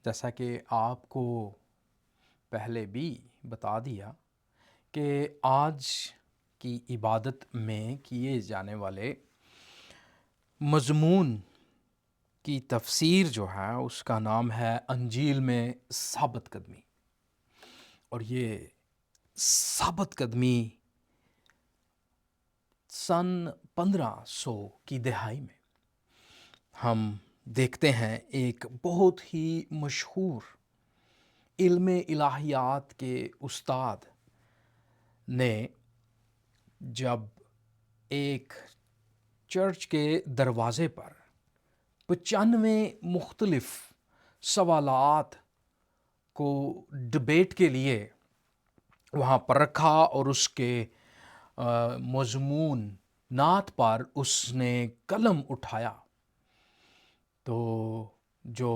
جیسا کہ آپ کو پہلے بھی بتا دیا کہ آج کی عبادت میں کیے جانے والے مضمون کی تفسیر جو ہے اس کا نام ہے انجیل میں ثابت قدمی۔ اور یہ ثابت قدمی سن 1500 کی دہائی میں ہم دیکھتے ہیں ایک بہت ہی مشہور علم الہیات کے استاد نے جب ایک چرچ کے دروازے پر 95 مختلف سوالات کو ڈبیٹ کے لیے وہاں پر رکھا اور اس کے مضمونات پر اس نے قلم اٹھایا، تو جو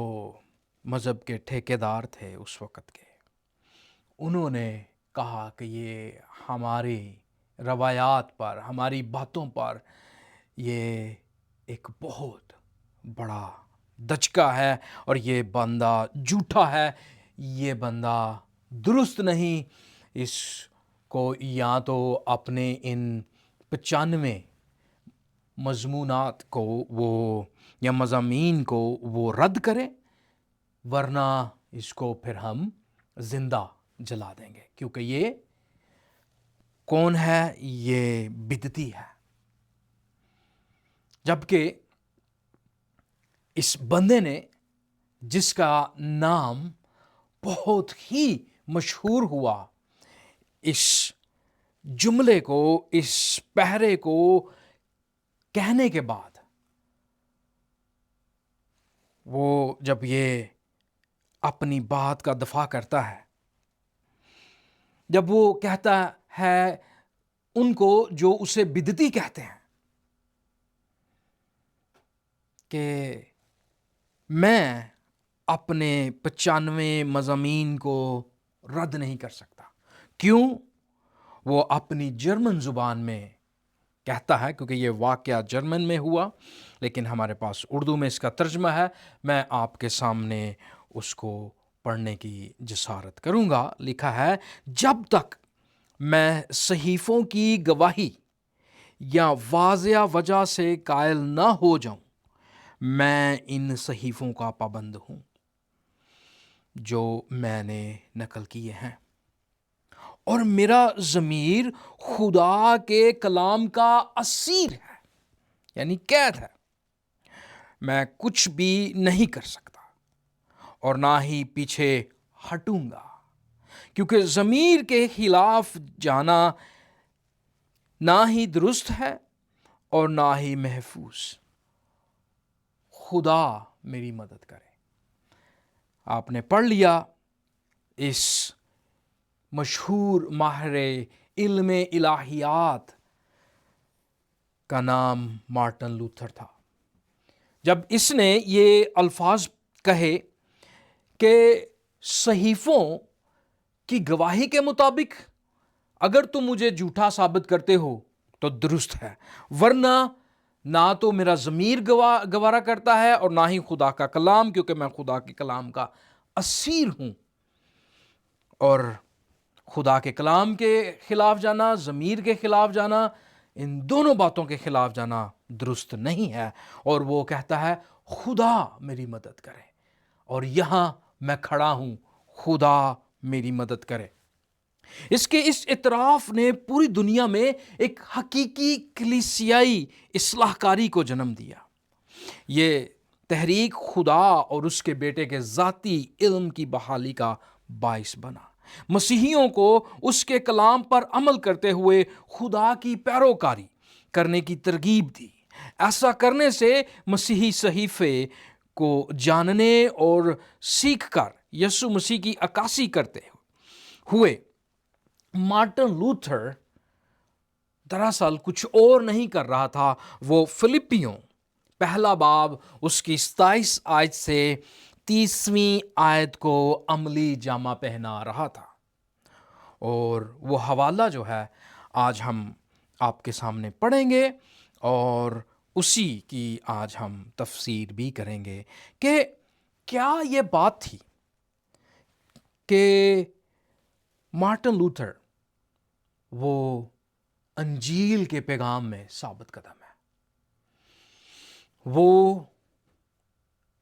مذہب کے ٹھیکیدار تھے اس وقت کے، انہوں نے کہا کہ یہ ہماری روایات پر، ہماری باتوں پر یہ ایک بہت بڑا دھچکا ہے اور یہ بندہ جھوٹا ہے، یہ بندہ درست نہیں، اس کو یا تو اپنے ان 95 مضمونات کو وہ یا مضامین کو وہ رد کرے، ورنہ اس کو پھر ہم زندہ جلا دیں گے، کیونکہ یہ کون ہے؟ یہ بدعتی ہے۔ جبکہ اس بندے نے، جس کا نام بہت ہی مشہور ہوا، اس جملے کو، اس پہرے کو کہنے کے بعد، وہ جب یہ اپنی بات کا دفاع کرتا ہے، جب وہ کہتا ہے ان کو جو اسے بدعتی کہتے ہیں کہ میں اپنے 95 مضامین کو رد نہیں کر سکتا، کیوں؟ وہ اپنی جرمن زبان میں کہتا ہے، کیونکہ یہ واقعہ جرمن میں ہوا، لیکن ہمارے پاس اردو میں اس کا ترجمہ ہے، میں آپ کے سامنے اس کو پڑھنے کی جسارت کروں گا۔ لکھا ہے، جب تک میں صحیفوں کی گواہی یا واضح وجہ سے قائل نہ ہو جاؤں، میں ان صحیفوں کا پابند ہوں جو میں نے نقل کیے ہیں، اور میرا ضمیر خدا کے کلام کا اسیر ہے، یعنی قید ہے، میں کچھ بھی نہیں کر سکتا اور نہ ہی پیچھے ہٹوں گا، کیونکہ ضمیر کے خلاف جانا نہ ہی درست ہے اور نہ ہی محفوظ۔ خدا میری مدد کرے۔ آپ نے پڑھ لیا، اس مشہور ماہر علم الہیات کا نام مارٹن لوتھر تھا۔ جب اس نے یہ الفاظ کہے کہ صحیفوں کی گواہی کے مطابق اگر تم مجھے جھوٹا ثابت کرتے ہو تو درست ہے، ورنہ نہ تو میرا ضمیر گوارا کرتا ہے اور نہ ہی خدا کا کلام، کیونکہ میں خدا کے کلام کا اسیر ہوں، اور خدا کے کلام کے خلاف جانا، ضمیر کے خلاف جانا، ان دونوں باتوں کے خلاف جانا درست نہیں ہے۔ اور وہ کہتا ہے خدا میری مدد کرے، اور یہاں میں کھڑا ہوں، خدا میری مدد کرے۔ اس کے اس اعتراف نے پوری دنیا میں ایک حقیقی کلیسیائی اصلاح کاری کو جنم دیا۔ یہ تحریک خدا اور اس کے بیٹے کے ذاتی علم کی بحالی کا باعث بنا، مسیحیوں کو اس کے کلام پر عمل کرتے ہوئے خدا کی پیروکاری کرنے کی ترغیب دی۔ ایسا کرنے سے مسیحی صحیفے کو جاننے اور سیکھ کر یسوع مسیح کی عکاسی کرتے ہوئے مارٹن لوتھر دراصل کچھ اور نہیں کر رہا تھا، وہ فلپیوں پہلا باب اس کی 27 آیت سے 30ویں آیت کو عملی جامہ پہنا رہا تھا، اور وہ حوالہ جو ہے آج ہم آپ کے سامنے پڑھیں گے اور اسی کی آج ہم تفسیر بھی کریں گے کہ کیا یہ بات تھی کہ مارٹن لوتھر وہ انجیل کے پیغام میں ثابت قدم ہے. وہ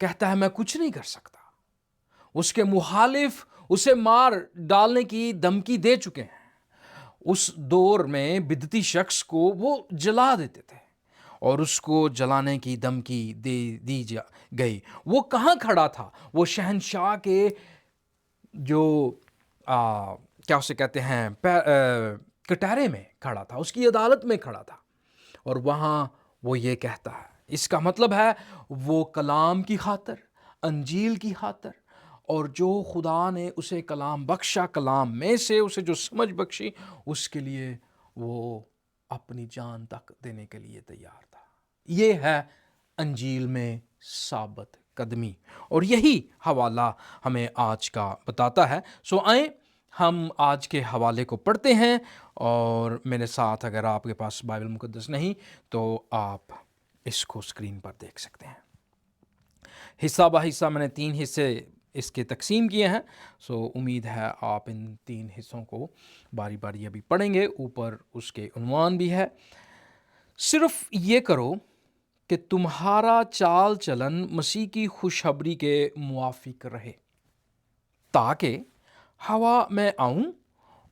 کہتا ہے میں کچھ نہیں کر سکتا. اس کے مخالف اسے مار ڈالنے کی دھمکی دے چکے ہیں. اس دور میں بدعتی شخص کو وہ جلا دیتے تھے اور اس کو جلانے کی دھمکی دی گئی. وہ کہاں کھڑا تھا؟ وہ شہنشاہ کے جو کیا اسے کہتے ہیں کٹہرے میں کھڑا تھا، اس کی عدالت میں کھڑا تھا، اور وہاں وہ یہ کہتا ہے. اس کا مطلب ہے وہ کلام کی خاطر، انجیل کی خاطر، اور جو خدا نے اسے کلام بخشا، کلام میں سے اسے جو سمجھ بخشی، اس کے لیے وہ اپنی جان تک دینے کے لیے تیار تھا. یہ ہے انجیل میں ثابت قدمی، اور یہی حوالہ ہمیں آج کا بتاتا ہے. سو آئیں ہم آج کے حوالے کو پڑھتے ہیں، اور میرے ساتھ اگر آپ کے پاس بائبل مقدس نہیں تو آپ اس کو اسکرین پر دیکھ سکتے ہیں. حصہ بہ حصہ میں نے 3 حصے اس کے تقسیم کیے ہیں. سو امید ہے آپ ان 3 حصوں کو باری باری ابھی پڑھیں گے. اوپر اس کے عنوان بھی ہے، صرف یہ کرو کہ تمہارا چال چلن مسیح کی خوشخبری کے موافق رہے، تاکہ ہوا میں آؤں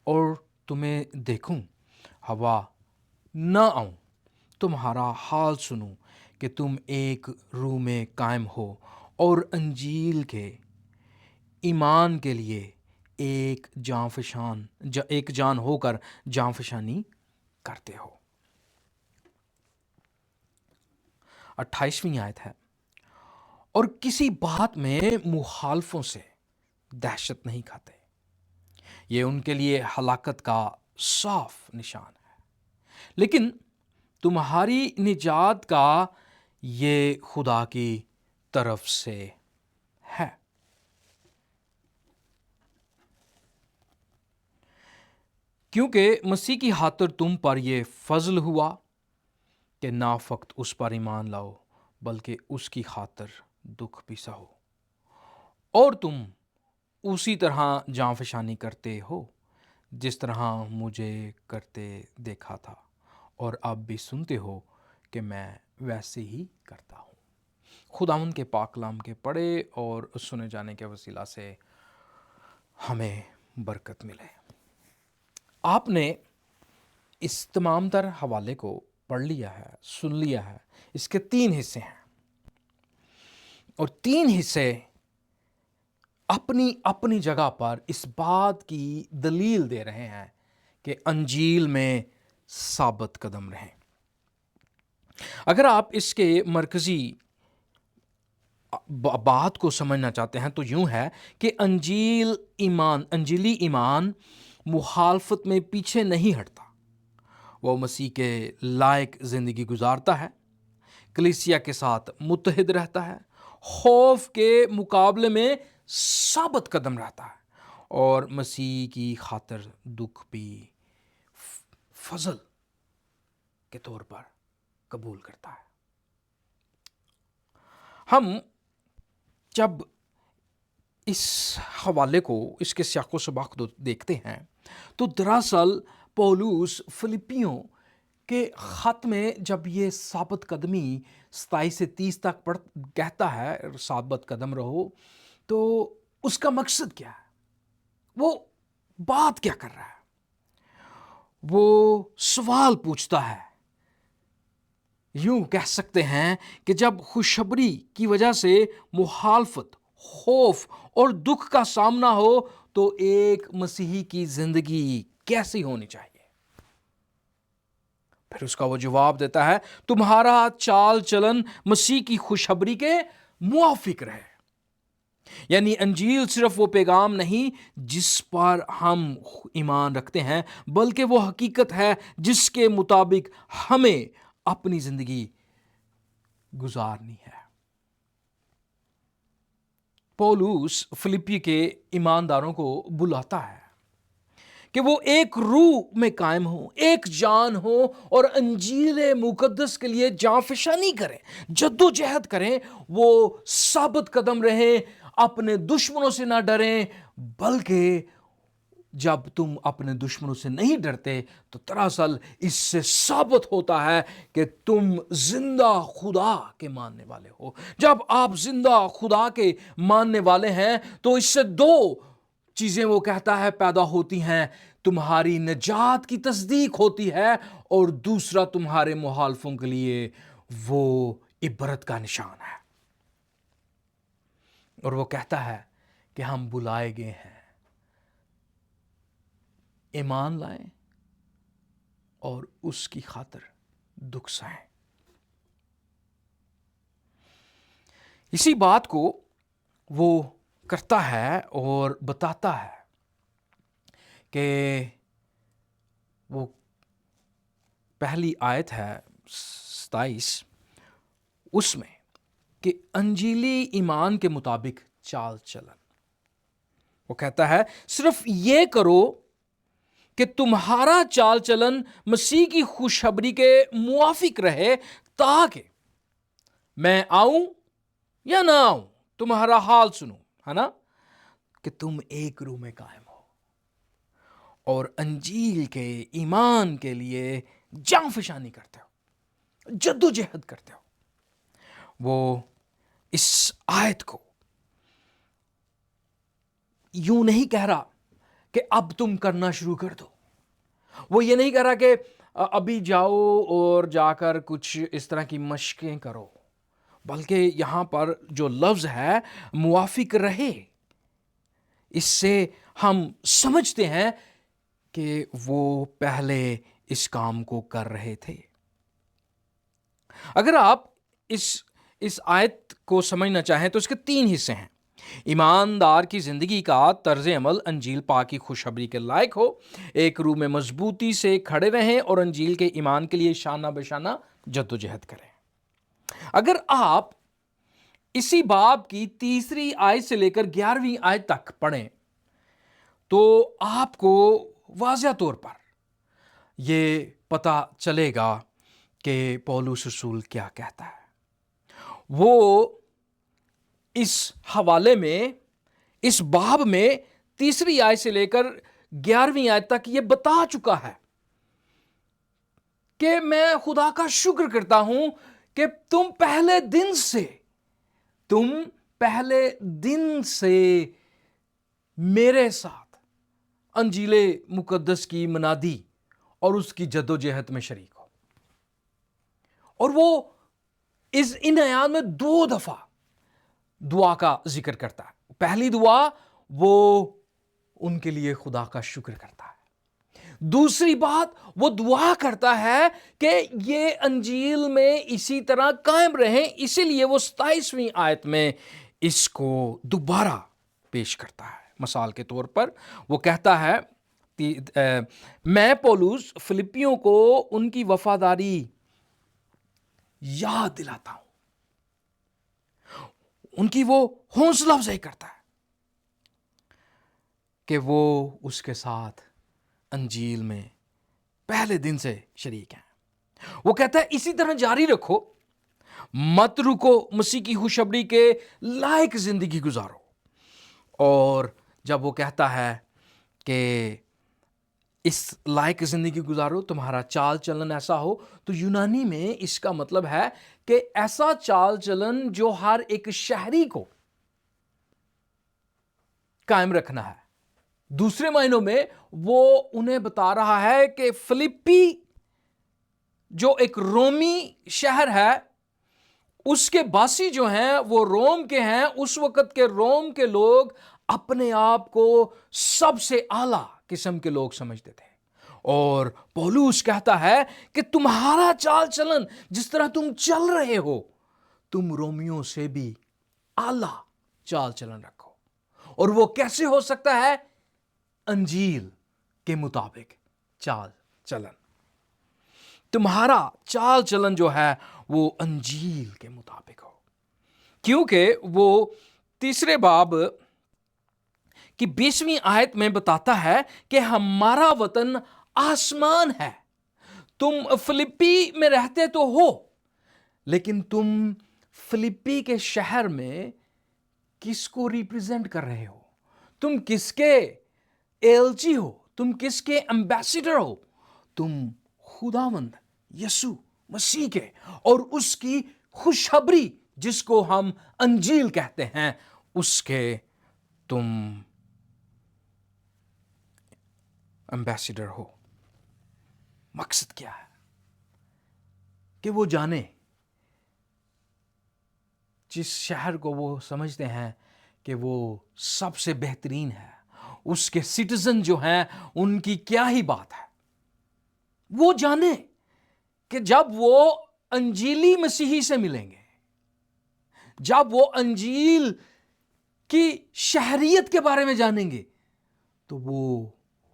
اور تمہیں دیکھوں، ہوا نہ آؤں تمہارا حال سنوں کہ تم ایک روح میں قائم ہو اور انجیل کے ایمان کے لیے ایک جان ہو کر جان فشانی کرتے ہو. 28ویں آیت ہے، اور کسی بات میں مخالفوں سے دہشت نہیں کھاتے، یہ ان کے لیے ہلاکت کا صاف نشان ہے، لیکن تمہاری نجات کا یہ خدا کی طرف سے ہے. کیونکہ مسیح کی خاطر تم پر یہ فضل ہوا کہ نہ فقط اس پر ایمان لاؤ بلکہ اس کی خاطر دکھ بھی سہو، اور تم اسی طرح جان فشانی کرتے ہو جس طرح مجھے کرتے دیکھا تھا، اور اب بھی سنتے ہو کہ میں ویسے ہی کرتا ہوں. خداوند کے پاک کلام کے پڑھے اور سنے جانے کے وسیلہ سے ہمیں برکت ملے. آپ نے اس تمام تر حوالے کو پڑھ لیا ہے، سن لیا ہے. اس کے 3 حصے ہیں، اور 3 حصے اپنی اپنی جگہ پر اس بات کی دلیل دے رہے ہیں کہ انجیل میں ثابت قدم رہیں. اگر آپ اس کے مرکزی بات کو سمجھنا چاہتے ہیں تو یوں ہے کہ انجیلی ایمان مخالفت میں پیچھے نہیں ہٹتا. وہ مسیح کے لائق زندگی گزارتا ہے، کلیسیا کے ساتھ متحد رہتا ہے، خوف کے مقابلے میں ثابت قدم رہتا ہے، اور مسیح کی خاطر دکھ بھی فضل کے طور پر قبول کرتا ہے. ہم جب اس حوالے کو، اس کے سیاق و سباق کو دیکھتے ہیں تو دراصل پولس فلپیوں کے خط میں جب یہ ثابت قدمی 27 سے 30 تک کہتا ہے ثابت قدم رہو، تو اس کا مقصد کیا ہے؟ وہ بات کیا کر رہا ہے؟ وہ سوال پوچھتا ہے. یوں کہہ سکتے ہیں کہ جب خوشخبری کی وجہ سے مخالفت، خوف اور دکھ کا سامنا ہو تو ایک مسیحی کی زندگی کیسی ہونی چاہیے؟ پھر اس کا وہ جواب دیتا ہے، تمہارا چال چلن مسیح کی خوشخبری کے موافق رہے. یعنی انجیل صرف وہ پیغام نہیں جس پر ہم ایمان رکھتے ہیں، بلکہ وہ حقیقت ہے جس کے مطابق ہمیں اپنی زندگی گزارنی ہے. پولس فلپی کے ایمانداروں کو بلاتا ہے کہ وہ ایک روح میں قائم ہوں، ایک جان ہو، اور انجیل مقدس کے لیے جان فشانی کریں، جد و جہد کریں، وہ ثابت قدم رہیں، اپنے دشمنوں سے نہ ڈریں، بلکہ جب تم اپنے دشمنوں سے نہیں ڈرتے تو دراصل اس سے ثابت ہوتا ہے کہ تم زندہ خدا کے ماننے والے ہو۔ جب آپ زندہ خدا کے ماننے والے ہیں تو اس سے دو چیزیں وہ کہتا ہے پیدا ہوتی ہیں، تمہاری نجات کی تصدیق ہوتی ہے، اور دوسرا تمہارے مخالفوں کے لیے وہ عبرت کا نشان ہے۔ اور وہ کہتا ہے کہ ہم بلائے گئے ہیں، ایمان لائیں اور اس کی خاطر دکھ سہیں۔ اسی بات کو وہ کرتا ہے اور بتاتا ہے کہ وہ پہلی آیت ہے 27، اس میں کہ انجیلی ایمان کے مطابق چال چلن۔ وہ کہتا ہے صرف یہ کرو کہ تمہارا چال چلن مسیح کی خوشخبری کے موافق رہے، تاکہ میں آؤں یا نہ آؤں تمہارا حال سنوں، ہے نا، کہ تم ایک روح میں قائم ہو اور انجیل کے ایمان کے لیے جان فشانی کرتے ہو، جد و جہد کرتے ہو۔ وہ اس آیت کو یوں نہیں کہہ رہا کہ اب تم کرنا شروع کر دو، وہ یہ نہیں کہہ رہا کہ ابھی جاؤ اور جا کر کچھ اس طرح کی مشقیں کرو، بلکہ یہاں پر جو لفظ ہے موافق رہے، اس سے ہم سمجھتے ہیں کہ وہ پہلے اس کام کو کر رہے تھے۔ اگر آپ اس آیت کو سمجھنا چاہیں تو اس کے 3 حصے ہیں۔ ایماندار کی زندگی کا طرز عمل انجیل پاک کی خوشخبری کے لائق ہو، ایک روح میں مضبوطی سے کھڑے رہیں اور انجیل کے ایمان کے لیے شانہ بشانہ جد و جہد کریں۔ اگر آپ اسی باب کی 3 آیت سے لے کر 11ویں آیت تک پڑھیں تو آپ کو واضح طور پر یہ پتہ چلے گا کہ پولس رسول کیا کہتا ہے۔ وہ اس حوالے میں، اس باب میں 3 آیت سے لے کر 11ویں آیت تک یہ بتا چکا ہے کہ میں خدا کا شکر کرتا ہوں کہ تم پہلے دن سے میرے ساتھ انجیل مقدس کی منادی اور اس کی جد و جہد میں شریک ہو۔ اور وہ ان آیات میں 2 دفعہ دعا کا ذکر کرتا ہے۔ پہلی دعا وہ ان کے لیے خدا کا شکر کرتا ہے، دوسری بات وہ دعا کرتا ہے کہ یہ انجیل میں اسی طرح قائم رہیں، اسی لیے وہ 27ویں آیت میں اس کو دوبارہ پیش کرتا ہے۔ مثال کے طور پر وہ کہتا ہے میں پولس فلپیوں کو ان کی وفاداری یاد دلاتا ہوں، ان کی وہ حوصلہ افزائی کرتا ہے کہ وہ اس کے ساتھ انجیل میں پہلے دن سے شریک ہیں۔ وہ کہتا ہے اسی طرح جاری رکھو، مت رکو، مسیح کی خوشخبری کے لائق زندگی گزارو۔ اور جب وہ کہتا ہے کہ اس لائق زندگی گزارو، تمہارا چال چلن ایسا ہو، تو یونانی میں اس کا مطلب ہے کہ ایسا چال چلن جو ہر ایک شہری کو قائم رکھنا ہے۔ دوسرے معنوں میں وہ انہیں بتا رہا ہے کہ فلپی جو ایک رومی شہر ہے، اس کے باسی جو ہیں وہ روم کے ہیں۔ اس وقت کے روم کے لوگ اپنے آپ کو سب سے اعلیٰ قسم کے لوگ سمجھتے تھے، اور پولس کہتا ہے کہ تمہارا چال چلن جس طرح تم چل رہے ہو، تم رومیوں سے بھی اعلیٰ چال چلن رکھو۔ اور وہ کیسے ہو سکتا ہے؟ انجیل کے مطابق چال چلن۔ تمہارا چال چلن جو ہے وہ انجیل کے مطابق ہو، کیونکہ وہ 3 باب کی 20ویں آیت میں بتاتا ہے کہ ہمارا وطن آسمان ہے۔ تم فلپی میں رہتے تو ہو، لیکن تم فلپی کے شہر میں کس کو ریپریزنٹ کر رہے ہو؟ تم کس کے ایلچی ہو؟ تم کس کے ایمبیسیڈر ہو؟ تم خداوند یسوع مسیح کے اور اس کی خوشخبری جس کو ہم انجیل کہتے ہیں اس کے تم ایمبیسیڈر ہو۔ مقصد کیا ہے؟ کہ وہ جانے، جس شہر کو وہ سمجھتے ہیں کہ وہ سب سے بہترین ہے، اس کے سٹیزن جو ہیں ان کی کیا ہی بات ہے، وہ جانے کہ جب وہ انجیلی مسیحی سے ملیں گے، جب وہ انجیل کی شہریت کے بارے میں جانیں گے، تو وہ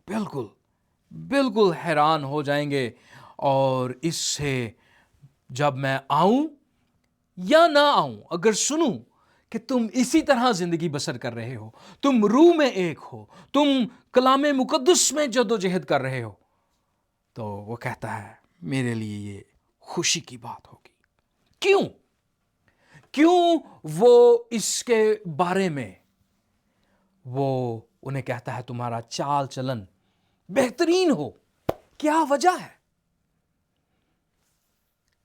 بالکل حیران ہو جائیں گے۔ اور اس سے جب میں آؤں یا نہ آؤں، اگر سنوں کہ تم اسی طرح زندگی بسر کر رہے ہو، تم روح میں ایک ہو، تم کلام مقدس میں جد و جہد کر رہے ہو، تو وہ کہتا ہے میرے لیے یہ خوشی کی بات ہوگی۔ کیوں وہ اس کے بارے میں وہ انہیں کہتا ہے تمہارا چال چلن بہترین ہو؟ کیا وجہ ہے؟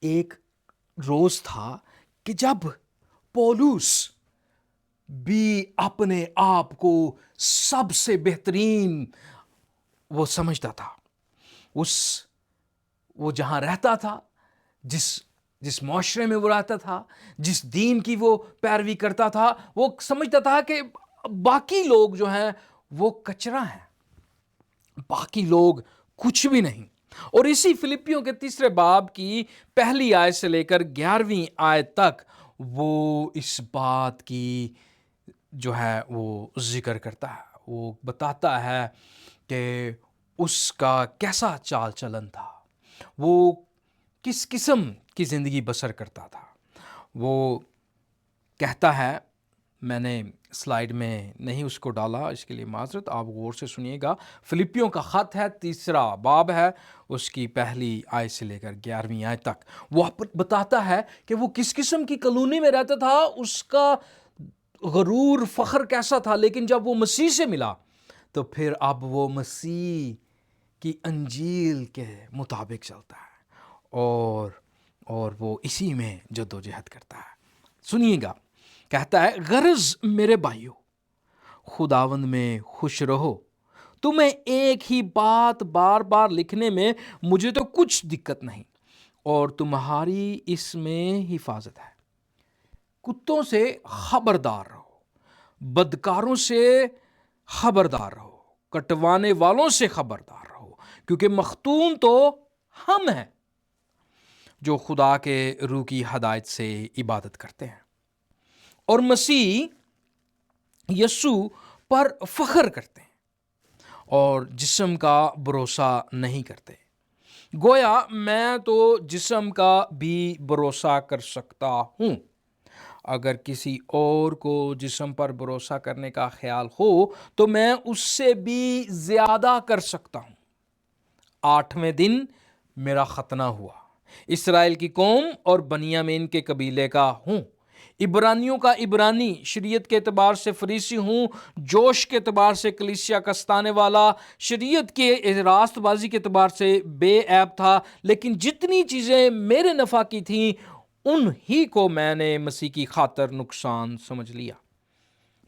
ایک روز تھا کہ جب پولس بھی اپنے آپ کو سب سے بہترین وہ سمجھتا تھا، وہ جہاں رہتا تھا، جس معاشرے میں وہ رہتا تھا، جس دین کی وہ پیروی کرتا تھا، وہ سمجھتا تھا کہ باقی لوگ جو ہیں وہ کچرا ہیں، باقی لوگ کچھ بھی نہیں۔ اور اسی فلپیوں کے 3 باب کی پہلی آیت سے لے کر 11ویں آیت تک وہ اس بات کی جو ہے وہ ذکر کرتا ہے، وہ بتاتا ہے کہ اس کا کیسا چال چلن تھا، وہ کس قسم کی زندگی بسر کرتا تھا۔ وہ کہتا ہے، میں نے سلائیڈ میں نہیں اس کو ڈالا، اس کے لیے معذرت، آپ غور سے سنیے گا۔ فلپیوں کا خط ہے، 3 باب ہے، اس کی پہلی آیت سے لے کر 11ویں آیت تک وہ بتاتا ہے کہ وہ کس قسم کی کالونی میں رہتا تھا، اس کا غرور فخر کیسا تھا، لیکن جب وہ مسیح سے ملا تو پھر اب وہ مسیح کی انجیل کے مطابق چلتا ہے اور وہ اسی میں جد و جہد کرتا ہے۔ سنیے گا، کہتا ہے غرض میرے بھائیو خداوند میں خوش رہو۔ تمہیں ایک ہی بات بار بار لکھنے میں مجھے تو کچھ دقت نہیں، اور تمہاری اس میں حفاظت ہے۔ کتوں سے خبردار رہو، بدکاروں سے خبردار رہو، کٹوانے والوں سے خبردار رہو، کیونکہ مختون تو ہم ہیں جو خدا کے روح کی ہدایت سے عبادت کرتے ہیں اور مسیح یسوع پر فخر کرتے ہیں اور جسم کا بھروسہ نہیں کرتے۔ گویا میں تو جسم کا بھی بھروسہ کر سکتا ہوں، اگر کسی اور کو جسم پر بھروسہ کرنے کا خیال ہو تو میں اس سے بھی زیادہ کر سکتا ہوں۔ 8ویں دن میرا ختنہ ہوا، اسرائیل کی قوم اور بنیامین کے قبیلے کا ہوں، عبرانیوں کا عبرانی، شریعت کے اعتبار سے فریسی ہوں، جوش کے اعتبار سے کلیسیا کا ستانے والا، شریعت کے راست بازی کے اعتبار سے بے عیب تھا، لیکن جتنی چیزیں میرے نفع کی تھیں ان ہی کو میں نے مسیح کی خاطر نقصان سمجھ لیا،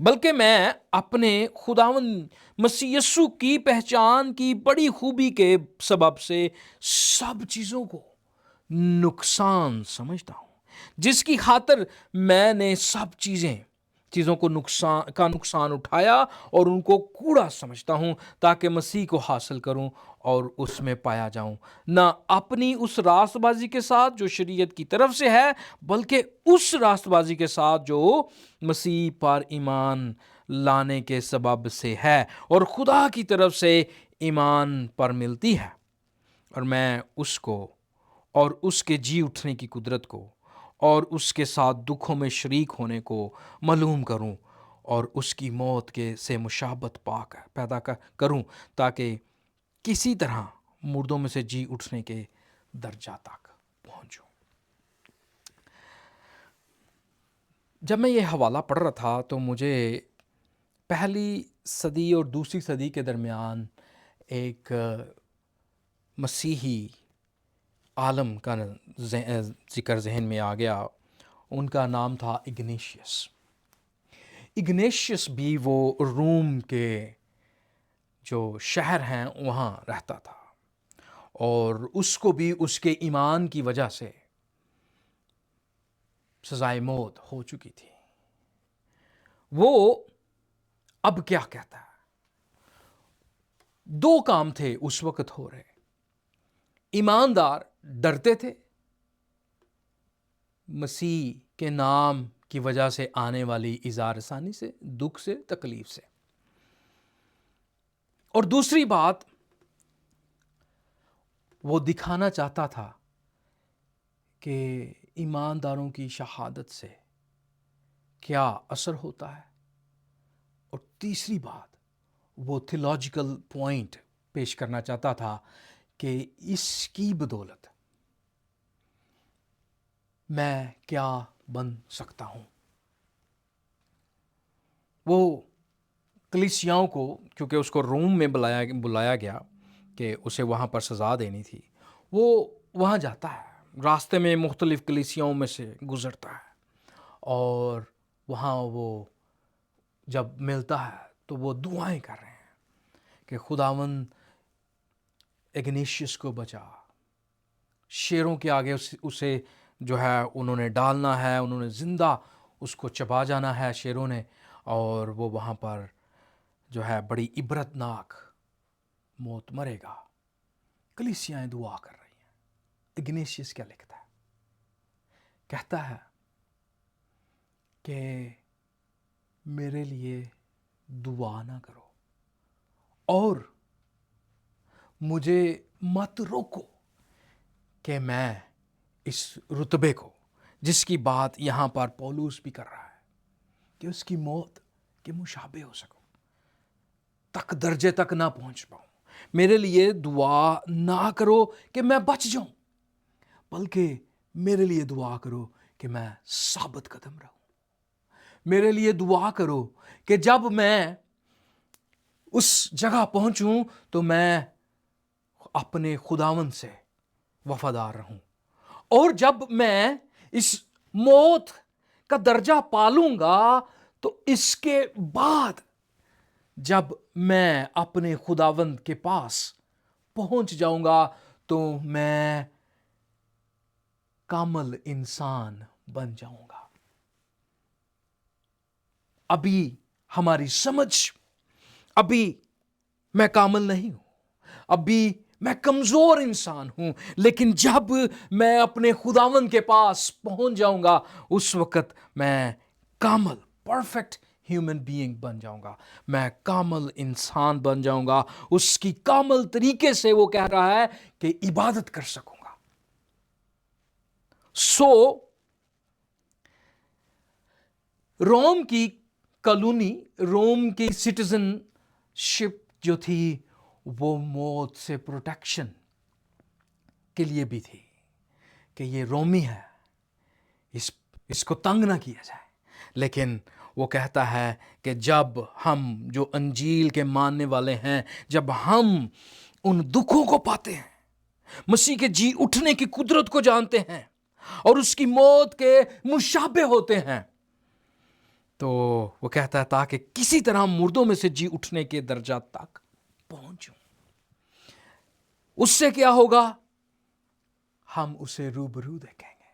بلکہ میں اپنے خداوند مسیح یسوع کی پہچان کی بڑی خوبی کے سبب سے سب چیزوں کو نقصان سمجھتا ہوں، جس کی خاطر میں نے سب چیزوں کو نقصان اٹھایا اور ان کو کوڑا سمجھتا ہوں، تاکہ مسیح کو حاصل کروں اور اس میں پایا جاؤں، نہ اپنی اس راست بازی کے ساتھ جو شریعت کی طرف سے ہے، بلکہ اس راست بازی کے ساتھ جو مسیح پر ایمان لانے کے سبب سے ہے اور خدا کی طرف سے ایمان پر ملتی ہے، اور میں اس کو اور اس کے جی اٹھنے کی قدرت کو اور اس کے ساتھ دکھوں میں شریک ہونے کو معلوم کروں اور اس کی موت کے سے مشابہت پیدا کروں، تاکہ کسی طرح مردوں میں سے جی اٹھنے کے درجہ تک پہنچوں۔ جب میں یہ حوالہ پڑھ رہا تھا تو مجھے پہلی صدی اور دوسری صدی کے درمیان ایک مسیحی عالم کا ذکر ذہن میں آ گیا. ان کا نام تھا اگنیشیس. اگنیشیس بھی وہ روم کے جو شہر ہیں وہاں رہتا تھا، اور اس کو بھی اس کے ایمان کی وجہ سے سزائے موت ہو چکی تھی. وہ اب کیا کہتا ہے؟ دو کام تھے اس وقت ہو رہے. ایماندار ڈرتے تھے مسیح کے نام کی وجہ سے آنے والی ایذا رسانی سے، دکھ سے، تکلیف سے. اور دوسری بات، وہ دکھانا چاہتا تھا کہ ایمانداروں کی شہادت سے کیا اثر ہوتا ہے. اور تیسری بات، وہ تھیولوجیکل پوائنٹ پیش کرنا چاہتا تھا کہ اس کی بدولت میں کیا بن سکتا ہوں. وہ کلیسیاؤں کو، کیونکہ اس کو روم میں بلایا گیا کہ اسے وہاں پر سزا دینی تھی، وہ وہاں جاتا ہے، راستے میں مختلف کلیسیاؤں میں سے گزرتا ہے، اور وہاں وہ جب ملتا ہے تو وہ دعائیں کر رہے ہیں کہ خداوند اگنیشیس کو بچا. شیروں کے آگے اسے جو ہے انہوں نے ڈالنا ہے، انہوں نے زندہ اس کو چبا جانا ہے شیروں نے، اور وہ وہاں پر جو ہے بڑی عبرتناک موت مرے گا. کلیسیائیں دعا کر رہی ہیں. اگنیشیس کیا لکھتا ہے؟ کہتا ہے کہ میرے لیے دعا نہ کرو اور مجھے مت روکو کہ میں اس رتبے کو، جس کی بات یہاں پر پولس بھی کر رہا ہے، کہ اس کی موت کے مشابہ ہو سکوں، تک درجے تک نہ پہنچ پاؤں. میرے لیے دعا نہ کرو کہ میں بچ جاؤں، بلکہ میرے لیے دعا کرو کہ میں ثابت قدم رہوں. میرے لیے دعا کرو کہ جب میں اس جگہ پہنچوں تو میں اپنے خداوند سے وفادار رہوں، اور جب میں اس موت کا درجہ پالوں گا تو اس کے بعد جب میں اپنے خداوند کے پاس پہنچ جاؤں گا تو میں کامل انسان بن جاؤں گا. ابھی ہماری سمجھ، ابھی میں کامل نہیں ہوں، ابھی میں کمزور انسان ہوں، لیکن جب میں اپنے خداوند کے پاس پہنچ جاؤں گا اس وقت میں کامل، پرفیکٹ ہیومن بینگ بن جاؤں گا. میں کامل انسان بن جاؤں گا. اس کی کامل طریقے سے وہ کہہ رہا ہے کہ عبادت کر سکوں گا. روم کی کالونی، روم کی سٹیزن شپ جو تھی، وہ موت سے پروٹیکشن کے لیے بھی تھی کہ یہ رومی ہے، اس کو تنگ نہ کیا جائے. لیکن وہ کہتا ہے کہ جب ہم جو انجیل کے ماننے والے ہیں، جب ہم ان دکھوں کو پاتے ہیں، مسیح کے جی اٹھنے کی قدرت کو جانتے ہیں اور اس کی موت کے مشابہ ہوتے ہیں، تو وہ کہتا ہے تاکہ کسی طرح مردوں میں سے جی اٹھنے کے درجات تک پہنچوں. اس سے کیا ہوگا؟ ہم اسے روبرو دیکھیں گے،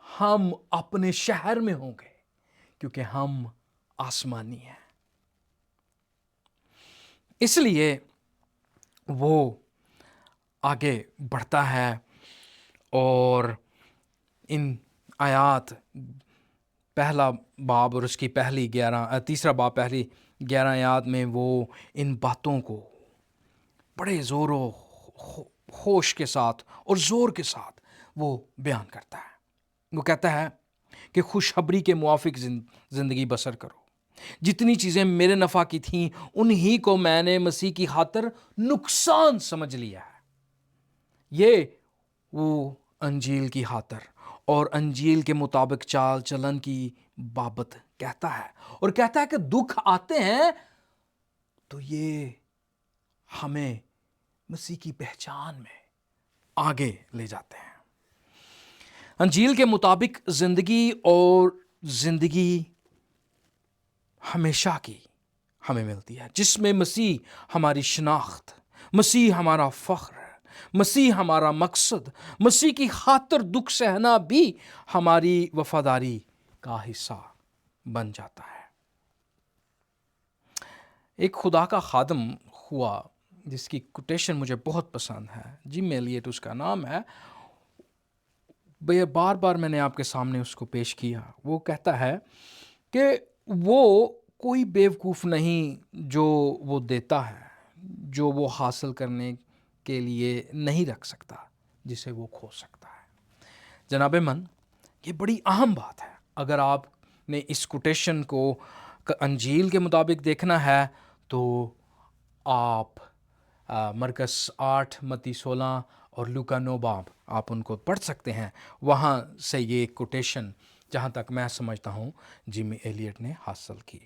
ہم اپنے شہر میں ہوں گے، کیونکہ ہم آسمانی ہیں. اس لیے وہ آگے بڑھتا ہے اور ان آیات پہلا باب اور اس کی تیسرا باب پہلی 11 آیات میں وہ ان باتوں کو بڑے زور و ہوش کے ساتھ اور زور کے ساتھ وہ بیان کرتا ہے. وہ کہتا ہے کہ خوشخبری کے موافق زندگی بسر کرو. جتنی چیزیں میرے نفع کی تھیں انہی کو میں نے مسیح کی خاطر نقصان سمجھ لیا ہے. یہ وہ انجیل کی خاطر اور انجیل کے مطابق چال چلن کی بابت کہتا ہے، اور کہتا ہے کہ دکھ آتے ہیں تو یہ ہمیں مسیح کی پہچان میں آگے لے جاتے ہیں۔ انجیل کے مطابق زندگی اور زندگی ہمیشہ کی ہمیں ملتی ہے، جس میں مسیح ہماری شناخت، مسیح ہمارا فخر، مسیح ہمارا مقصد، مسیح کی خاطر دکھ سہنا بھی ہماری وفاداری کا حصہ بن جاتا ہے۔ ایک خدا کا خادم ہوا جس کی کوٹیشن مجھے بہت پسند ہے، جم ایلیٹ اس کا نام ہے، بار بار میں نے آپ کے سامنے اس کو پیش کیا۔ وہ کہتا ہے کہ وہ کوئی بیوقوف نہیں جو وہ دیتا ہے، جو وہ حاصل کرنے کے لیے نہیں رکھ سکتا، جسے وہ کھو سکتا ہے۔ جناب من، یہ بڑی اہم بات ہے۔ اگر آپ نے اس کوٹیشن کو انجیل کے مطابق دیکھنا ہے تو آپ مرکز 8، متی 16 اور لوکا 9 باب آپ ان کو پڑھ سکتے ہیں۔ وہاں سے یہ کوٹیشن جہاں تک میں سمجھتا ہوں جم ایلیٹ نے حاصل کی۔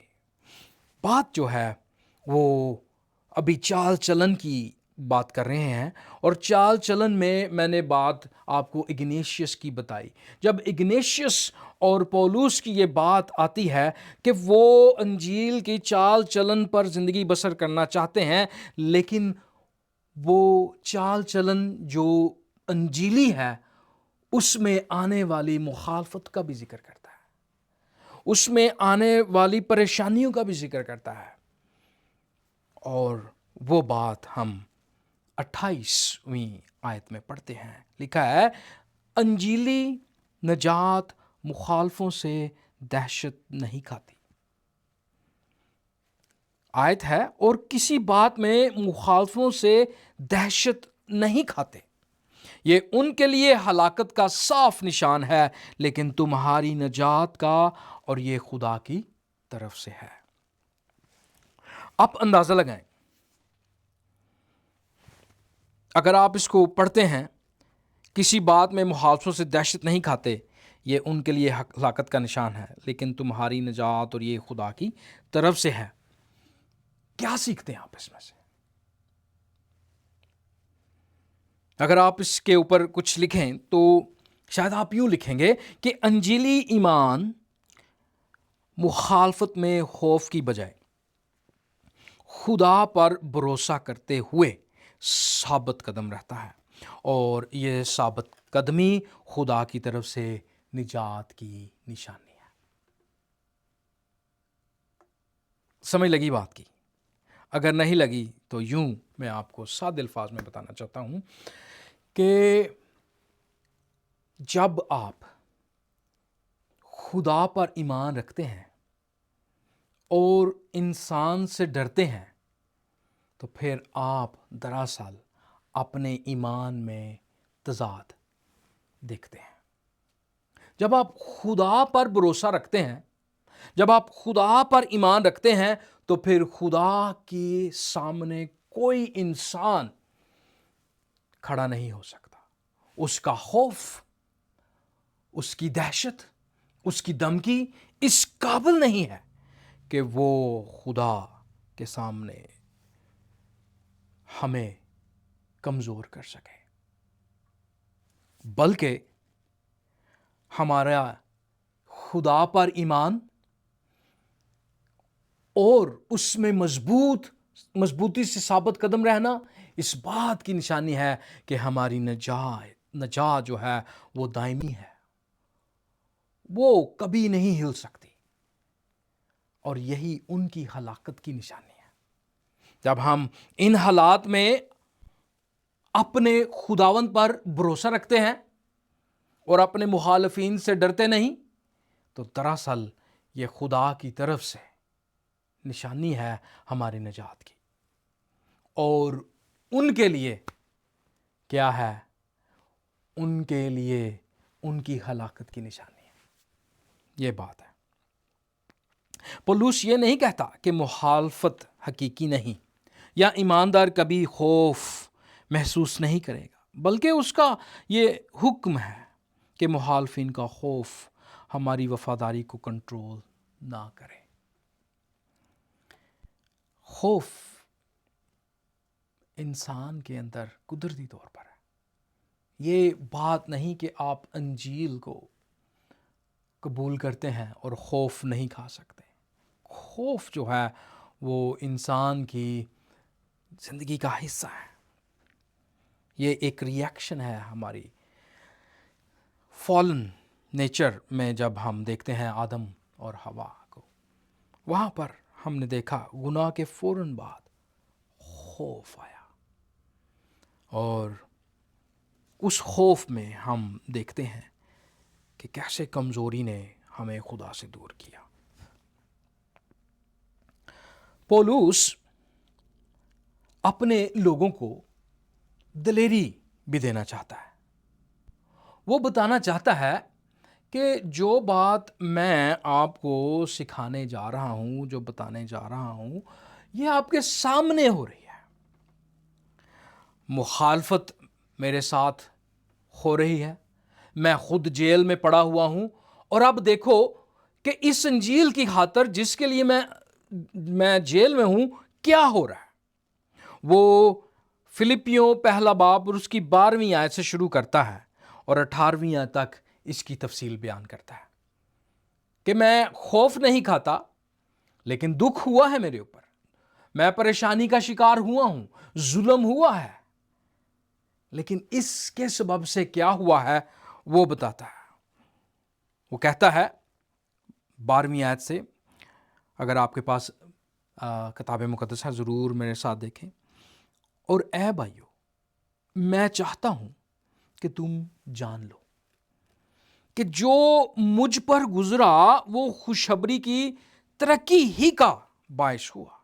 بات جو ہے وہ ابھی چال چلن کی بات کر رہے ہیں، اور چال چلن میں نے بات آپ کو اگنیشیس کی بتائی۔ جب اگنیشیس اور پولوس کی یہ بات آتی ہے کہ وہ انجیل کی چال چلن پر زندگی بسر کرنا چاہتے ہیں، لیکن وہ چال چلن جو انجیلی ہے اس میں آنے والی مخالفت کا بھی ذکر کرتا ہے، اس میں آنے والی پریشانیوں کا بھی ذکر کرتا ہے، اور وہ بات ہم 28ویں آیت میں پڑھتے ہیں۔ لکھا ہے، انجیلی نجات مخالفوں سے دہشت نہیں کھاتی۔ آیت ہے، اور کسی بات میں مخالفوں سے دہشت نہیں کھاتے۔ یہ ان کے لیے ہلاکت کا صاف نشان ہے، لیکن تمہاری نجات کا، اور یہ خدا کی طرف سے ہے۔ آپ اندازہ لگائیں، اگر آپ اس کو پڑھتے ہیں، کسی بات میں مخالفوں سے دہشت نہیں کھاتے، یہ ان کے لیے ہلاکت کا نشان ہے، لیکن تمہاری نجات اور یہ خدا کی طرف سے ہے۔ کیا سیکھتے ہیں آپ اس میں سے؟ اگر آپ اس کے اوپر کچھ لکھیں تو شاید آپ یوں لکھیں گے کہ انجیلی ایمان مخالفت میں خوف کی بجائے خدا پر بھروسہ کرتے ہوئے ثابت قدم رہتا ہے، اور یہ ثابت قدمی خدا کی طرف سے نجات کی نشانی ہے۔ سمجھ لگی بات کی؟ اگر نہیں لگی تو یوں میں آپ کو سادہ الفاظ میں بتانا چاہتا ہوں کہ جب آپ خدا پر ایمان رکھتے ہیں اور انسان سے ڈرتے ہیں تو پھر آپ دراصل اپنے ایمان میں تضاد دیکھتے ہیں۔ جب آپ خدا پر بھروسہ رکھتے ہیں، جب آپ خدا پر ایمان رکھتے ہیں تو پھر خدا کے سامنے کوئی انسان کھڑا نہیں ہو سکتا۔ اس کا خوف، اس کی دہشت، اس کی دھمکی اس قابل نہیں ہے کہ وہ خدا کے سامنے ہمیں کمزور کر سکے، بلکہ ہمارا خدا پر ایمان اور اس میں مضبوطی سے ثابت قدم رہنا اس بات کی نشانی ہے کہ ہماری نجات جو ہے وہ دائمی ہے، وہ کبھی نہیں ہل سکتی، اور یہی ان کی ہلاکت کی نشانی ہے۔ جب ہم ان حالات میں اپنے خداوند پر بھروسہ رکھتے ہیں اور اپنے مخالفین سے ڈرتے نہیں، تو دراصل یہ خدا کی طرف سے نشانی ہے ہماری نجات کی، اور ان کے لیے کیا ہے؟ ان کے لیے ان کی ہلاکت کی نشانی ہے۔ یہ بات ہے۔ پولوس یہ نہیں کہتا کہ مخالفت حقیقی نہیں، یا ایماندار کبھی خوف محسوس نہیں کرے گا، بلکہ اس کا یہ حکم ہے کہ مخالفین کا خوف ہماری وفاداری کو کنٹرول نہ کرے۔ خوف انسان کے اندر قدرتی طور پر ہے۔ یہ بات نہیں کہ آپ انجیل کو قبول کرتے ہیں اور خوف نہیں کھا سکتے۔ خوف جو ہے وہ انسان کی زندگی کا حصہ ہے۔ یہ ایک ری ایکشن ہے ہماری فالن نیچر میں۔ جب ہم دیکھتے ہیں آدم اور حوا کو، وہاں پر ہم نے دیکھا گناہ کے فوراً بعد خوف آیا، اور اس خوف میں ہم دیکھتے ہیں کہ کیسے کمزوری نے ہمیں خدا سے دور کیا۔ پولس اپنے لوگوں کو دلیری بھی دینا چاہتا ہے۔ وہ بتانا چاہتا ہے کہ جو بات میں آپ کو سکھانے جا رہا ہوں، جو بتانے جا رہا ہوں، یہ آپ کے سامنے ہو رہی ہے۔ مخالفت میرے ساتھ ہو رہی ہے، میں خود جیل میں پڑا ہوا ہوں، اور اب دیکھو کہ اس انجیل کی خاطر جس کے لیے میں جیل میں ہوں، کیا ہو رہا ہے۔ وہ فلپیوں پہلا باب اور اس کی 12ویں آیت سے شروع کرتا ہے اور 18ویں آیت تک اس کی تفصیل بیان کرتا ہے کہ میں خوف نہیں کھاتا، لیکن دکھ ہوا ہے میرے اوپر، میں پریشانی کا شکار ہوا ہوں، ظلم ہوا ہے، لیکن اس کے سبب سے کیا ہوا ہے وہ بتاتا ہے۔ وہ کہتا ہے 12ویں آیت سے، اگر آپ کے پاس کتاب مقدس ہے ضرور میرے ساتھ دیکھیں۔ اور اے بھائیو، میں چاہتا ہوں کہ تم جان لو کہ جو مجھ پر گزرا وہ خوشخبری کی ترقی ہی کا باعث ہوا۔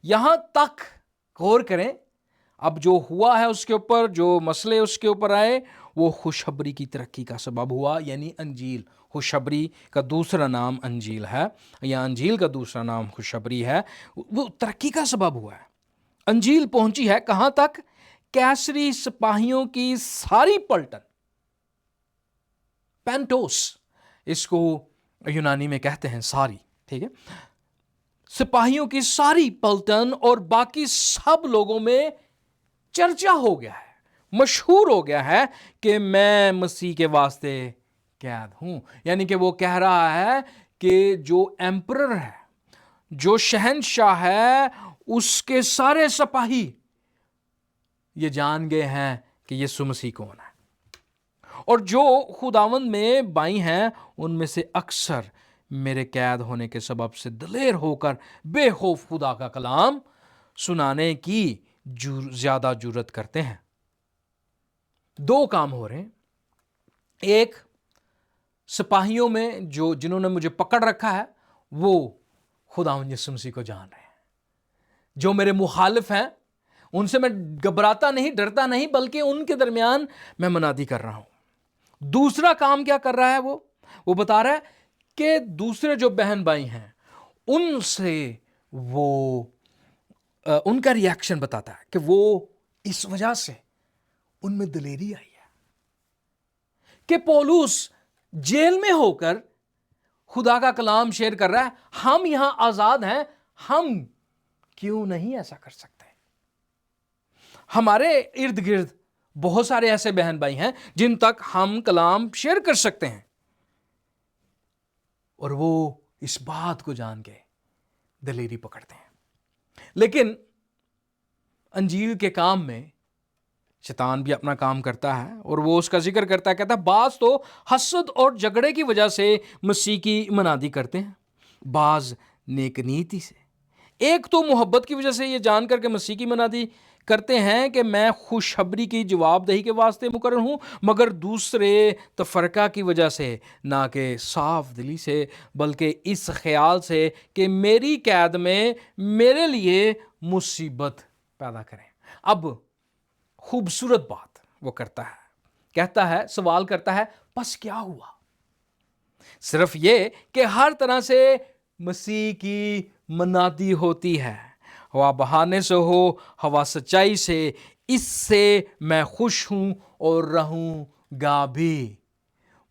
یہاں تک غور کریں، اب جو ہوا ہے اس کے اوپر، جو مسئلے اس کے اوپر آئے، وہ خوشخبری کی ترقی کا سبب ہوا، یعنی انجیل۔ خوشخبری کا دوسرا نام انجیل ہے، یا انجیل کا دوسرا نام خوشخبری ہے۔ وہ ترقی کا سبب ہوا ہے۔ انجیل پہنچی ہے کہاں تک؟ کیسری سپاہیوں کی ساری پلٹن، پینٹوس اس کو یونانی میں کہتے ہیں، ساری، ٹھیک ہے، سپاہیوں کی ساری پلٹن اور باقی سب لوگوں میں چرچا ہو گیا ہے، مشہور ہو گیا ہے کہ میں مسیح کے واسطے قید ہوں۔ یعنی کہ وہ کہہ رہا ہے کہ جو ایمپرر ہے، جو شہنشاہ ہے، اس کے سارے سپاہی یہ جان گئے ہیں کہ یسوع مسیح کون ہے، اور جو خداوند میں بھائی ہیں ان میں سے اکثر میرے قید ہونے کے سبب سے دلیر ہو کر بے خوف خدا کا کلام سنانے کی زیادہ جرت کرتے ہیں۔ دو کام ہو رہے ہیں، ایک سپاہیوں میں جنہوں نے مجھے پکڑ رکھا ہے وہ خداوند یسوع مسیح کو جان رہے ہیں۔ جو میرے مخالف ہیں ان سے میں گھبراتا نہیں، ڈرتا نہیں، بلکہ ان کے درمیان میں منادی کر رہا ہوں۔ دوسرا کام کیا کر رہا ہے؟ وہ بتا رہا ہے کہ دوسرے جو بہن بھائی ہیں ان سے وہ ان کا ری ایکشن بتاتا ہے کہ وہ اس وجہ سے ان میں دلیری آئی ہے کہ پولس جیل میں ہو کر خدا کا کلام شیئر کر رہا ہے، ہم یہاں آزاد ہیں، ہم کیوں نہیں ایسا کر سکتے؟ ہمارے ارد گرد بہت سارے ایسے بہن بھائی ہیں جن تک ہم کلام شیئر کر سکتے ہیں، اور وہ اس بات کو جان کے دلیری پکڑتے ہیں۔ لیکن انجیل کے کام میں شیطان بھی اپنا کام کرتا ہے، اور وہ اس کا ذکر کرتا ہے، کہتا ہے بعض تو حسد اور جھگڑے کی وجہ سے مسیح کی منادی کرتے ہیں، بعض نیک نیتی سے، ایک تو محبت کی وجہ سے یہ جان کر کے مسیح کی منادی کرتے ہیں کہ میں خوشخبری کی جواب دہی کے واسطے مقرر ہوں، مگر دوسرے تفرقہ کی وجہ سے، نہ کہ صاف دلی سے، بلکہ اس خیال سے کہ میری قید میں میرے لیے مصیبت پیدا کریں۔ اب خوبصورت بات وہ کرتا ہے، کہتا ہے، سوال کرتا ہے، پس کیا ہوا؟ صرف یہ کہ ہر طرح سے مسیح کی منادی ہوتی ہے، ہوا بہانے سے ہو، ہوا سچائی سے، اس سے میں خوش ہوں اور رہوں گا بھی۔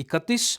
31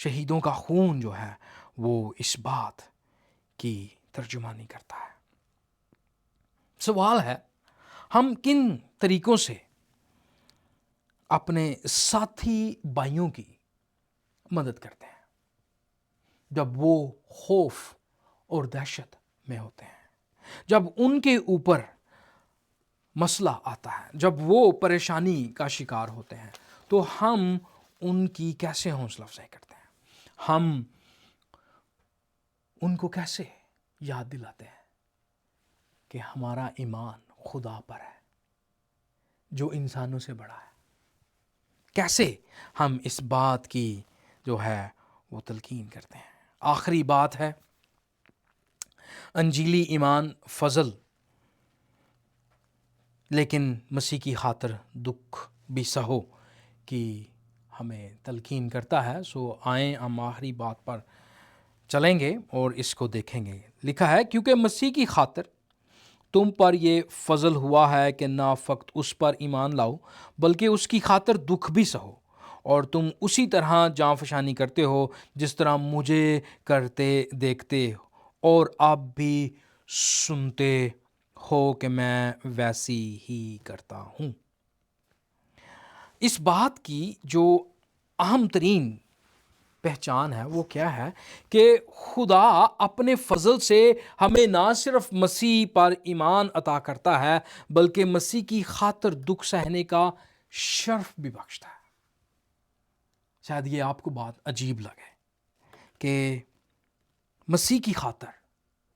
شہیدوں کا خون جو ہے وہ اس بات کی ترجمانی کرتا ہے۔ سوال ہے، ہم کن طریقوں سے اپنے ساتھی بھائیوں کی مدد کرتے ہیں جب وہ خوف اور دہشت میں ہوتے ہیں، جب ان کے اوپر مسئلہ آتا ہے، جب وہ پریشانی کا شکار ہوتے ہیں، تو ہم ان کی کیسے حوصلہ افزائی کرتے ہیں؟ ہم ان کو کیسے یاد دلاتے ہیں کہ ہمارا ایمان خدا پر ہے جو انسانوں سے بڑا ہے؟ کیسے ہم اس بات کی جو ہے وہ تلقین کرتے ہیں؟ آخری بات ہے انجیلی ایمان فضل، لیکن مسیح کی خاطر دکھ بھی سہو کی ہمیں تلقین کرتا ہے۔ سو آئیں ہم آخری بات پر چلیں گے اور اس کو دیکھیں گے۔ لکھا ہے، کیونکہ مسیح کی خاطر تم پر یہ فضل ہوا ہے کہ نہ فقط اس پر ایمان لاؤ بلکہ اس کی خاطر دکھ بھی سہو، اور تم اسی طرح جاں فشانی کرتے ہو جس طرح مجھے کرتے دیکھتے اور آپ بھی سنتے ہو کہ میں ویسی ہی کرتا ہوں۔ اس بات کی جو اہم ترین پہچان ہے وہ کیا ہے کہ خدا اپنے فضل سے ہمیں نہ صرف مسیح پر ایمان عطا کرتا ہے بلکہ مسیح کی خاطر دکھ سہنے کا شرف بھی بخشتا ہے۔ شاید یہ آپ کو بات عجیب لگے کہ مسیح کی خاطر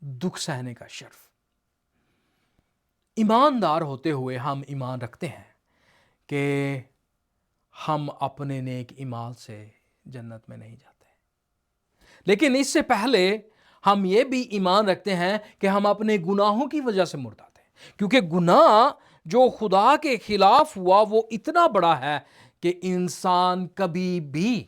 دکھ سہنے کا شرف۔ ایماندار ہوتے ہوئے ہم ایمان رکھتے ہیں کہ ہم اپنے نیک اعمال سے جنت میں نہیں جاتے، لیکن اس سے پہلے ہم یہ بھی ایمان رکھتے ہیں کہ ہم اپنے گناہوں کی وجہ سے مرد آتے ہیں، کیونکہ گناہ جو خدا کے خلاف ہوا وہ اتنا بڑا ہے کہ انسان کبھی بھی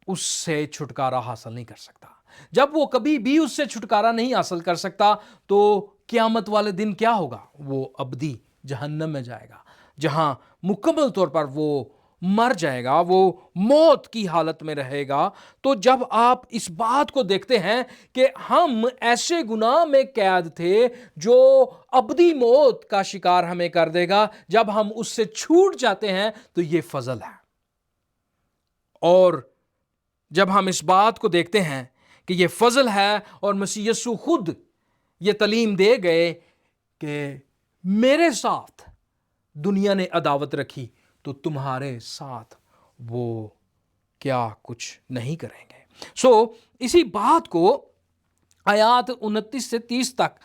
اس سے چھٹکارا حاصل نہیں کر سکتا۔ جب وہ کبھی بھی اس سے چھٹکارا نہیں حاصل کر سکتا تو قیامت والے دن کیا ہوگا؟ وہ ابدی جہنم میں جائے گا، جہاں مکمل طور پر وہ مر جائے گا، وہ موت کی حالت میں رہے گا۔ تو جب آپ اس بات کو دیکھتے ہیں کہ ہم ایسے گناہ میں قید تھے جو ابدی موت کا شکار ہمیں کر دے گا، جب ہم اس سے چھوٹ جاتے ہیں تو یہ فضل ہے۔ اور جب ہم اس بات کو دیکھتے ہیں کہ یہ فضل ہے اور مسیح یسوع خود یہ تعلیم دے گئے کہ میرے ساتھ دنیا نے عداوت رکھی تو تمہارے ساتھ وہ کیا کچھ نہیں کریں گے۔ سو اسی بات کو آیات 29 سے 30 تک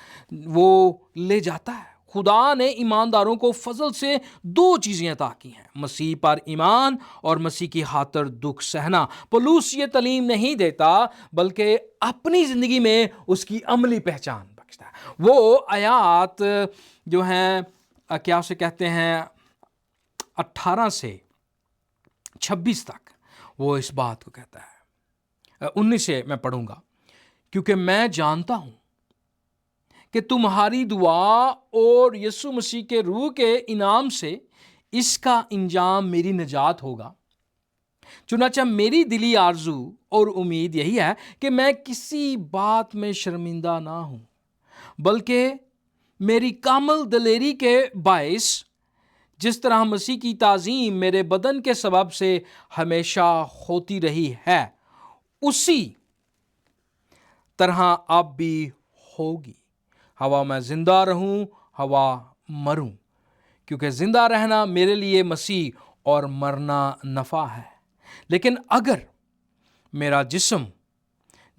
وہ لے جاتا ہے۔ خدا نے ایمانداروں کو فضل سے دو چیزیں عطا کی ہیں، مسیح پر ایمان اور مسیح کی خاطر دکھ سہنا۔ پولس یہ تعلیم نہیں دیتا بلکہ اپنی زندگی میں اس کی عملی پہچان بخشتا ہے۔ وہ آیات جو ہیں کیا اسے کہتے ہیں 18 سے 26 تک وہ اس بات کو کہتا ہے۔ 19 سے میں پڑھوں گا، کیونکہ میں جانتا ہوں کہ تمہاری دعا اور یسوع مسیح کے روح کے انعام سے اس کا انجام میری نجات ہوگا۔ چنانچہ میری دلی آرزو اور امید یہی ہے کہ میں کسی بات میں شرمندہ نہ ہوں، بلکہ میری کامل دلیری کے باعث جس طرح مسیح کی تعظیم میرے بدن کے سبب سے ہمیشہ ہوتی رہی ہے اسی طرح اب بھی ہوگی۔ ہوا میں زندہ رہوں، ہوا مروں، کیونکہ زندہ رہنا میرے لیے مسیح اور مرنا نفع ہے۔ لیکن اگر میرا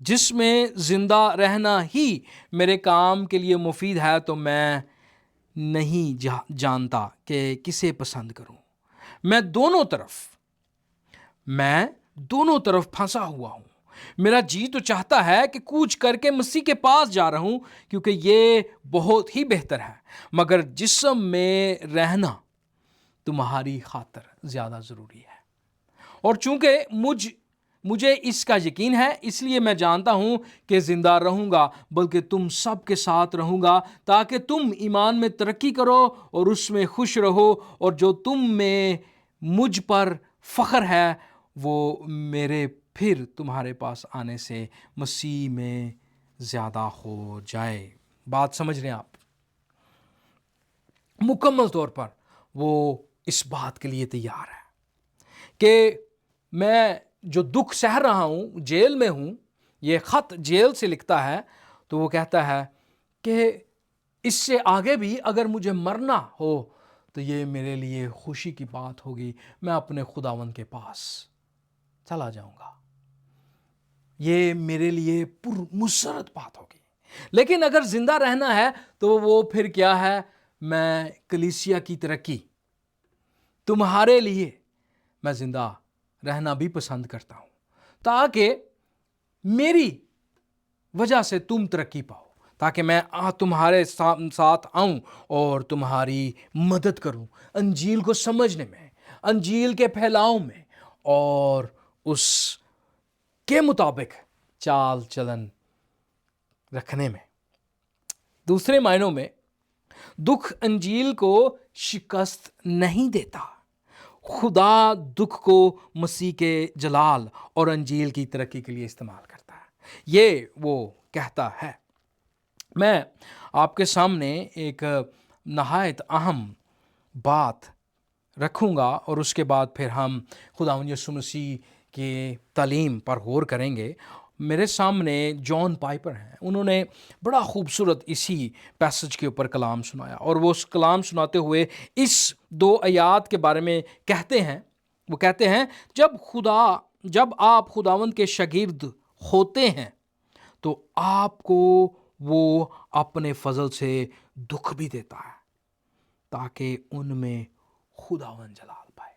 جس میں زندہ رہنا ہی میرے کام کے لیے مفید ہے تو میں نہیں جانتا کہ کسے پسند کروں۔ میں دونوں طرف پھنسا ہوا ہوں۔ میرا جی تو چاہتا ہے کہ کوچ کر کے مسیح کے پاس جا رہا ہوں، کیونکہ یہ بہت ہی بہتر ہے، مگر جسم میں رہنا تمہاری خاطر زیادہ ضروری ہے۔ اور چونکہ مجھے اس کا یقین ہے، اس لیے میں جانتا ہوں کہ زندہ رہوں گا، بلکہ تم سب کے ساتھ رہوں گا، تاکہ تم ایمان میں ترقی کرو اور اس میں خوش رہو، اور جو تم میں مجھ پر فخر ہے وہ میرے پھر تمہارے پاس آنے سے مسیح میں زیادہ ہو جائے۔ بات سمجھ رہے ہیں آپ؟ مکمل طور پر وہ اس بات کے لیے تیار ہے کہ میں جو دکھ سہ رہا ہوں، جیل میں ہوں، یہ خط جیل سے لکھتا ہے تو وہ کہتا ہے کہ اس سے آگے بھی اگر مجھے مرنا ہو تو یہ میرے لیے خوشی کی بات ہوگی، میں اپنے خداوند کے پاس چلا جاؤں گا، یہ میرے لیے پرمسرت بات ہوگی۔ لیکن اگر زندہ رہنا ہے تو وہ پھر کیا ہے؟ میں کلیسیا کی ترقی، تمہارے لیے میں زندہ رہنا بھی پسند کرتا ہوں تاکہ میری وجہ سے تم ترقی پاؤ، تاکہ میں تمہارے ساتھ آؤں اور تمہاری مدد کروں انجیل کو سمجھنے میں، انجیل کے پھیلاؤ میں، اور اس کے مطابق چال چلن رکھنے میں۔ دوسرے معنوں میں دکھ انجیل کو شکست نہیں دیتا، خدا دکھ کو مسیح کے جلال اور انجیل کی ترقی کے لیے استعمال کرتا ہے، یہ وہ کہتا ہے۔ میں آپ کے سامنے ایک نہایت اہم بات رکھوں گا اور اس کے بعد پھر ہم خداوند یسوع مسیح کی تعلیم پر غور کریں گے۔ میرے سامنے جان پائپر ہیں، انہوں نے بڑا خوبصورت اسی پیسج کے اوپر کلام سنایا، اور وہ اس کلام سناتے ہوئے اس 2 آیات کے بارے میں کہتے ہیں۔ وہ کہتے ہیں جب آپ خداوند کے شاگرد ہوتے ہیں تو آپ کو وہ اپنے فضل سے دکھ بھی دیتا ہے تاکہ ان میں خداوند جلال پائے۔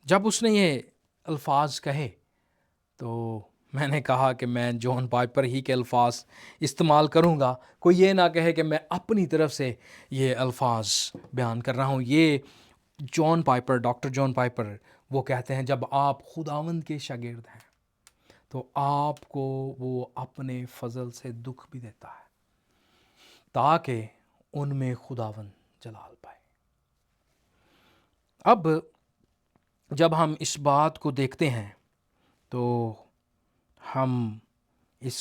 جب اس نے یہ الفاظ کہے تو میں نے کہا کہ میں جان پائپر ہی کے الفاظ استعمال کروں گا، کوئی یہ نہ کہے کہ میں اپنی طرف سے یہ الفاظ بیان کر رہا ہوں۔ یہ جان پائپر، ڈاکٹر جان پائپر، وہ کہتے ہیں جب آپ خداوند کے شاگرد ہیں تو آپ کو وہ اپنے فضل سے دکھ بھی دیتا ہے تاکہ ان میں خداوند جلال پائے۔ اب جب ہم اس بات کو دیکھتے ہیں تو ہم اس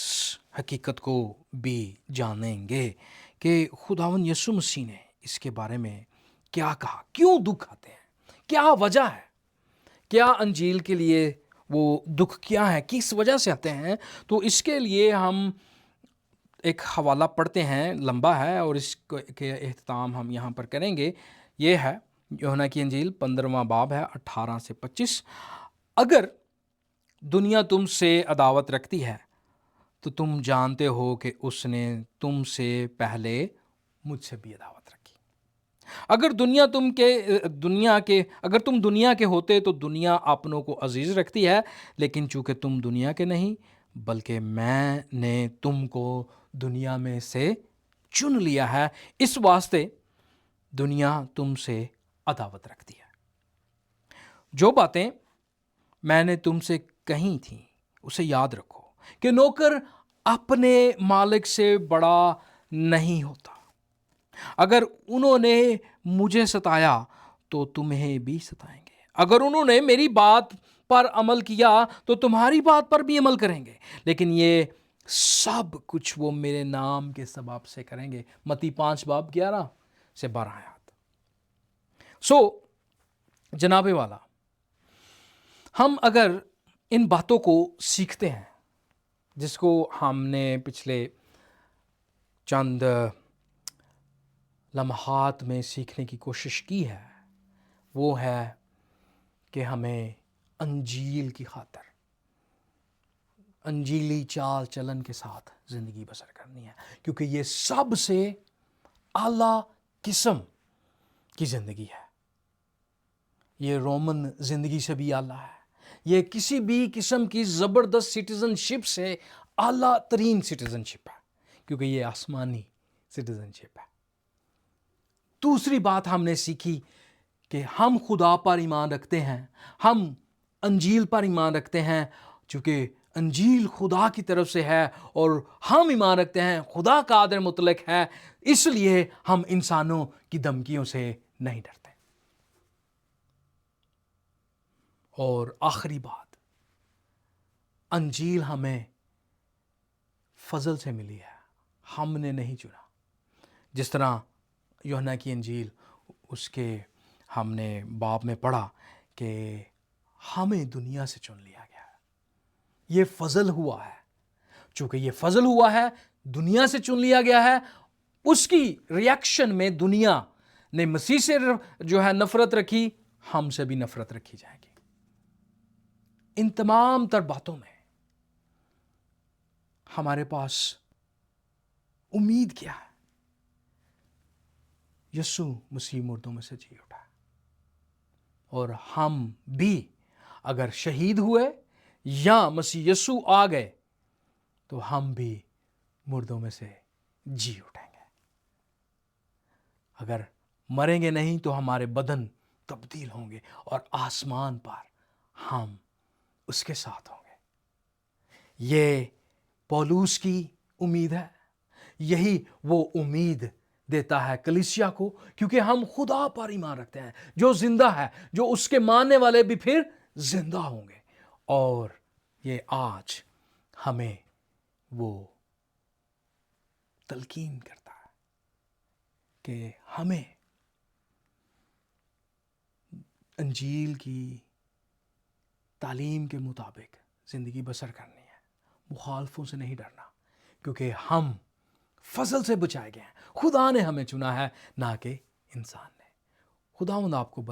حقیقت کو بھی جانیں گے کہ خداوند یسوع مسیح نے اس کے بارے میں کیا کہا، کیوں دکھ آتے ہیں، کیا وجہ ہے، کیا انجیل کے لیے وہ دکھ کیا ہے، کس وجہ سے آتے ہیں۔ تو اس کے لیے ہم ایک حوالہ پڑھتے ہیں، لمبا ہے، اور اس کے اختتام ہم یہاں پر کریں گے۔ یہ ہے یوحنا کی انجیل 15واں باب ہے 18 سے 25۔ اگر دنیا تم سے عداوت رکھتی ہے تو تم جانتے ہو کہ اس نے تم سے پہلے مجھ سے بھی عداوت رکھی۔ اگر تم دنیا کے ہوتے تو دنیا اپنوں کو عزیز رکھتی ہے، لیکن چونکہ تم دنیا کے نہیں بلکہ میں نے تم کو دنیا میں سے چن لیا ہے، اس واسطے دنیا تم سے عداوت رکھتی ہے۔ جو باتیں میں نے تم سے کہی تھیں اسے یاد رکھو کہ نوکر اپنے مالک سے بڑا نہیں ہوتا۔ اگر انہوں نے مجھے ستایا تو تمہیں بھی ستائیں گے، اگر انہوں نے میری بات پر عمل کیا تو تمہاری بات پر بھی عمل کریں گے، لیکن یہ سب کچھ وہ میرے نام کے سبب سے کریں گے۔ متی 5 باب 11 سے 12 آیات۔ جناب والا، ہم اگر ان باتوں کو سیکھتے ہیں جس کو ہم نے پچھلے چند لمحات میں سیکھنے کی کوشش کی ہے، وہ ہے کہ ہمیں انجیل کی خاطر انجیلی چال چلن کے ساتھ زندگی بسر کرنی ہے، کیونکہ یہ سب سے اعلیٰ قسم کی زندگی ہے۔ یہ رومن زندگی سے بھی اعلیٰ ہے، یہ کسی بھی قسم کی زبردست سٹیزن شپ سے اعلیٰ ترین سٹیزن شپ ہے، کیونکہ یہ آسمانی سٹیزن شپ ہے۔ دوسری بات ہم نے سیکھی کہ ہم خدا پر ایمان رکھتے ہیں، ہم انجیل پر ایمان رکھتے ہیں، چونکہ انجیل خدا کی طرف سے ہے، اور ہم ایمان رکھتے ہیں خدا قادر مطلق ہے، اس لیے ہم انسانوں کی دھمکیوں سے نہیں ڈرتے۔ اور آخری بات، انجیل ہمیں فضل سے ملی ہے، ہم نے نہیں چنا۔ جس طرح یوحنا کی انجیل اس کے ہم نے باب میں پڑھا کہ ہمیں دنیا سے چن لیا گیا ہے، یہ فضل ہوا ہے۔ چونکہ یہ فضل ہوا ہے، دنیا سے چن لیا گیا ہے، اس کی ریاکشن میں دنیا نے مسیح سے جو ہے نفرت رکھی، ہم سے بھی نفرت رکھی جائے گی۔ ان تمام تر باتوں میں ہمارے پاس امید کیا ہے؟ یسوع مسیح مردوں میں سے جی اٹھا، اور ہم بھی اگر شہید ہوئے یا مسیح یسوع آ گئے تو ہم بھی مردوں میں سے جی اٹھیں گے۔ اگر مریں گے نہیں تو ہمارے بدن تبدیل ہوں گے اور آسمان پر ہم اس کے ساتھ ہوں گے۔ یہ پولوس کی امید ہے، یہی وہ امید دیتا ہے کلیسیا کو، کیونکہ ہم خدا پر ایمان رکھتے ہیں جو زندہ ہے، جو اس کے ماننے والے بھی پھر زندہ ہوں گے۔ اور یہ آج ہمیں وہ تلقین کرتا ہے کہ ہمیں انجیل کی تعلیم کے مطابق زندگی بسر کرنی ہے، مخالفوں سے نہیں ڈرنا، کیونکہ ہم فضل سے بچائے گئے ہیں۔ خدا نے ہمیں چنا ہے، نہ کہ انسان نے۔ خداوند آپ کو